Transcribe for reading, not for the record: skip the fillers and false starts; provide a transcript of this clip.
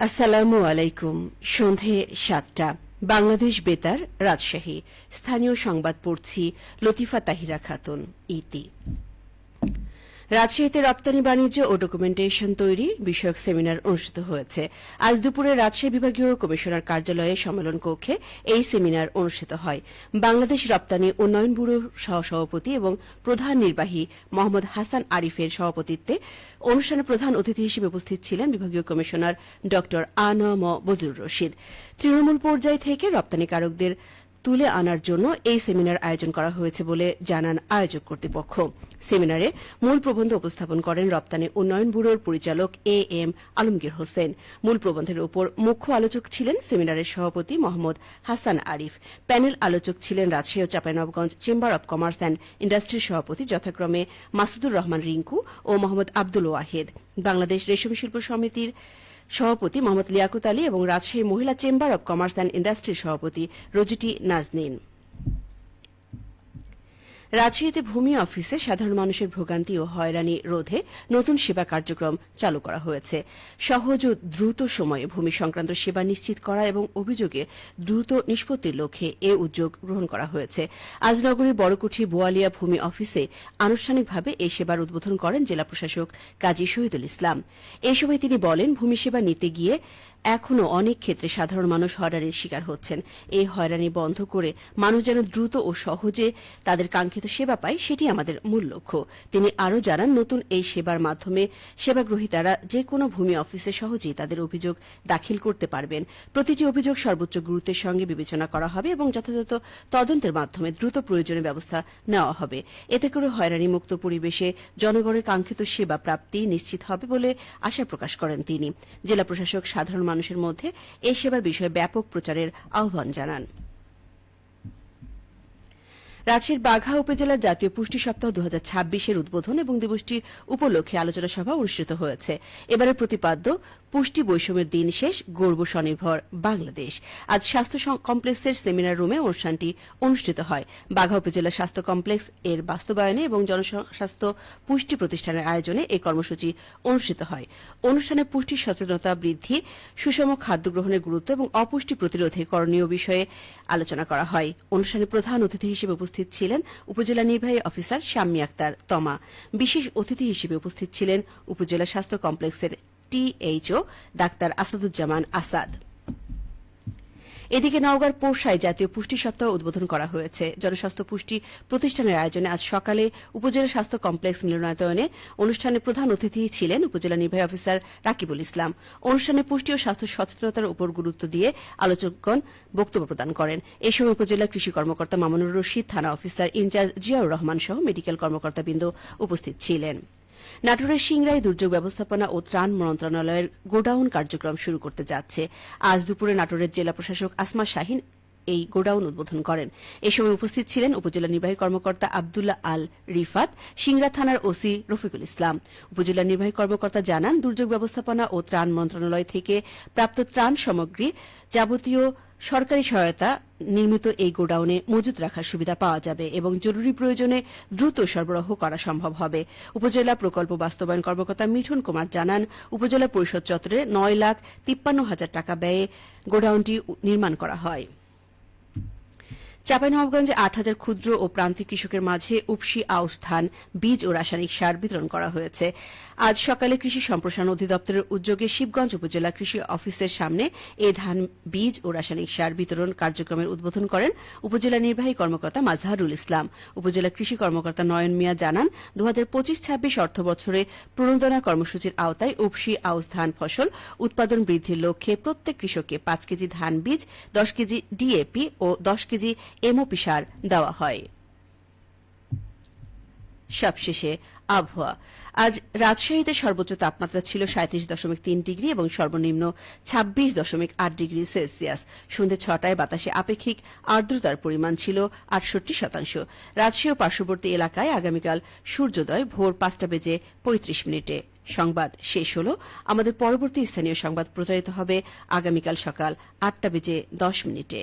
আসসালামু আলাইকুম। সন্ধে ৭টা, বাংলাদেশ বেতার, রাজশাহী। স্থানীয় সংবাদ পড়ছি লতিফা তাহিরা খাতুন। ইতি। রাজশাহীতে রপ্তানি বাণিজ্য ও ডকুমেন্টেশন তৈরি বিষয়ক সেমিনার অনুষ্ঠিত হয়েছে। আজ দুপুরে রাজশাহী বিভাগীয় কমিশনার কার্যালয়ে সম্মেলন কক্ষে এই সেমিনার অনুষ্ঠিত হয়। বাংলাদেশ রপ্তানি উন্নয়ন ব্যুরোর সহসভাপতি এবং প্রধান নির্বাহী মোহাম্মদ হাসান আরিফের সভাপতিত্বে অনুষ্ঠানে প্রধান অতিথি হিসেবে উপস্থিত ছিলেন বিভাগীয় কমিশনার ড আ.ন.ম বজলুর রশিদ। তৃণমূল পর্যায় থেকে রপ্তানিকারকদের তুলে আনার জন্য এই সেমিনার আয়োজন করা হয়েছে বলে জানান আয়োজক কর্তৃপক্ষ। সেমিনারে মূল প্রবন্ধ উপস্থাপন করেন রপ্তানি উন্নয়ন ব্যুরোর পরিচালক এ.এম. আলমগীর হোসেন। মূল প্রবন্ধের উপর মুখ্য আলোচক ছিলেন সেমিনারের সভাপতি মোহাম্মদ হাসান আরিফ। প্যানেল আলোচক ছিলেন রাজশাহী ও Chapainawabganj chamber of commerce and ইন্ডাস্ট্রির সভাপতি যথাক্রমে মাসুদুর রহমান রিঙ্কু ও মোহাম্মদ আব্দুল ওয়াহেদ, বাংলাদেশ রেশম শিল্প সমিতির সভাপতি মোহাম্মদ লিয়াকত আলী এবং রাজশাহী মহিলা চেম্বার অব কমার্স অ্যান্ড ইন্ডাস্ট্রির সভাপতি রোজিটি নাজনীন। রাজশাহীতে ভূমি অফিসে সাধারণ মানুষের ভোগান্তি ও হয়রানি রোধে নতুন সেবা কার্যক্রম চালু করা হয়েছে। সহজ ও দ্রুত সময়ে ভূমি সংক্রান্ত সেবা নিশ্চিত করা এবং অভিযোগে দ্রুত নিষ্পত্তির লক্ষ্যে এ উদ্যোগ গ্রহণ করা হয়েছে। আজ নগরীর বড়কুঠি বোয়ালিয়া ভূমি অফিসে আনুষ্ঠানিকভাবে এই সেবার উদ্বোধন করেন জেলা প্রশাসক কাজী শহীদুল ইসলাম। এই সময় তিনি বলেন, ভূমি সেবা নিতে গিয়ে এখনও অনেক ক্ষেত্রে সাধারণ মানুষ হয়রানির শিকার হচ্ছেন। এই হয়রানি বন্ধ করে মানুষ যেন দ্রুত ও সহজে তাদের কাঙ্ক্ষিত সেবা পায়, সেটি আমাদের মূল লক্ষ্য। তিনি আরও জানান, নতুন এই সেবার মাধ্যমে সেবাগ্রহীতারা যে কোনো ভূমি অফিসে সহজেই তাদের অভিযোগ দাখিল করতে পারবেন। প্রতিটি অভিযোগ সর্বোচ্চ গুরুত্বের সঙ্গে বিবেচনা করা হবে এবং যথাযথ তদন্তের মাধ্যমে দ্রুত প্রয়োজনীয় ব্যবস্থা নেওয়া হবে। এতে করে হয়রানিমুক্ত পরিবেশে জনগণের কাঙ্ক্ষিত সেবা প্রাপ্তি নিশ্চিত হবে বলে আশা প্রকাশ করেন তিনি। জেলা প্রশাসক সাধারণ মানুষের মধ্যে এই সেবার বিষয়ে ব্যাপক প্রচারের আহ্বান জানান। রাজশাহীর বাঘা উপজেলার জাতীয় পুষ্টি সপ্তাহ 2026-এর উদ্বোধন এবং দিবসটি উপলক্ষে আলোচনা সভা অনুষ্ঠিত হয়েছে। এবারের প্রতিপাদ্য পুষ্টি বৈষম্যের দিন শেষ, গড়ব স্বনির্ভর বাংলাদেশ। আজ স্বাস্থ্য কমপ্লেক্সের সেমিনার রুমে অনুষ্ঠানটি অনুষ্ঠিত হয়। বাঘা উপজেলা স্বাস্থ্য কমপ্লেক্স এর বাস্তবায়নে এবং জনস্বাস্থ্য পুষ্টি প্রতিষ্ঠানের আয়োজনে এই কর্মসূচি অনুষ্ঠিত হয়। অনুষ্ঠানে পুষ্টি সচেতনতা বৃদ্ধি, সুষম খাদ্য গ্রহণের গুরুত্ব এবং অপুষ্টি প্রতিরোধে করণীয় বিষয়ে আলোচনা করা হয়। অনুষ্ঠানে প্রধান অতিথি হিসেবে উপস্থিত ছিলেন উপজেলা নির্বাহী অফিসার শাম্মী আক্তার তমা। বিশেষ অতিথি হিসেবে উপস্থিত ছিলেন উপজেলা স্বাস্থ্য কমপ্লেক্সের টিএইচও ডাক্তার আসাদুজ্জামান আসাদ। এদিকে নওগাঁর পোরশায় জাতীয় পুষ্টি সপ্তাহ উদ্বোধন করা হয়েছে। জনস্বাস্থ্য পুষ্টি প্রতিষ্ঠানের আয়োজনে আজ সকালে উপজেলা স্বাস্থ্য কমপ্লেক্স মিলনায়তনে অনুষ্ঠানে প্রধান অতিথি ছিলেন উপজেলা নির্বাহী অফিসার রাকিবুল ইসলাম। অনুষ্ঠানে পুষ্টি ও স্বাস্থ্য সচেতনতার উপর গুরুত্ব দিয়ে আলোচকগণ বক্তব্য প্রদান করেন। এই সময় উপজেলা কৃষি কর্মকর্তা মামুনুর রশিদ, থানা অফিসার ইনচার্জ জিয়াউর রহমান সহ মেডিকেল কর্মকর্তাবৃন্দ উপস্থিত ছিলেন। নাটোরের সিংড়ায় দুর্যোগ ব্যবস্থাপনা ও ত্রাণ মন্ত্রণালয়ের গোডাউন কার্যক্রম শুরু করতে যাচ্ছে। আজ দুপুরে নাটোরের জেলা প্রশাসক আসমা শাহিন এই গোডাউন উদ্বোধন করেন। এ সময় উপস্থিত ছিলেন উপজেলা নির্বাহী কর্মকর্তা আবদুল্লাহ আল রিফাত, সিংড়া থানার ওসি রফিকুল ইসলাম। উপজেলা নির্বাহী কর্মকর্তা জানান, দুর্যোগ ব্যবস্থাপনা ও ত্রাণ মন্ত্রণালয় থেকে প্রাপ্ত ত্রাণ সামগ্রী যাবতীয় সরকারি সহায়তা নির্মিত এই গোডাউনে মজুত রাখার সুবিধা পাওয়া যাবে এবং জরুরি প্রয়োজনে দ্রুত সরবরাহ করা সম্ভব হবে। উপজেলা প্রকল্প বাস্তবায়ন কর্মকর্তা মিঠুন কুমার জানান, উপজেলা পরিষদ চত্বরে 9,53,000 টাকা ব্যয়ে গোডাউনটি নির্মাণ করা হয়। চাঁপাইনবাবগঞ্জে 8,000 ক্ষুদ্র ও প্রান্তিক কৃষকের মাঝে উপসি আউশ ধান বীজ ও রাসায়নিক সার বিতরণ করা হয়েছে। আজ সকালে কৃষি সম্প্রসারণ অধিদপ্তরের উদ্যোগে শিবগঞ্জ উপজেলা কৃষি অফিসের সামনে এই ধান বীজ ও রাসায়নিক সার বিতরণ কার্যক্রমের উদ্বোধন করেন উপজেলা নির্বাহী কর্মকর্তা মাজহারুল ইসলাম। উপজেলা কৃষি কর্মকর্তা নয়ন মিয়া জানান, 2025-26 অর্থবছরে প্রণোদনা কর্মসূচির আওতায় উপসি আউশ ধান ফসল উৎপাদন বৃদ্ধির লক্ষ্যে প্রত্যেক কৃষককে 5 কেজি ধান বীজ, 10 কেজি ডিএপি ও 10 কেজি এমওপি সার দেওয়া হয়। সবশেষে আবহাওয়া। আজ রাজশাহীতে সর্বোচ্চ তাপমাত্রা ছিল 37.3 ডিগ্রি এবং সর্বনিম্ন 26.8 ডিগ্রি সেলসিয়াস। সন্ধ্যে 6টায় বাতাসে আপেক্ষিক আর্দ্রতার পরিমাণ ছিল 68%। রাজশাহী ও পার্শ্ববর্তী এলাকায় আগামীকাল সূর্যোদয় ভোর 5:35 সংবাদ শেষ হল। আমাদের পরবর্তী স্থানীয় সংবাদ প্রচারিত হবে আগামীকাল সকাল 8:10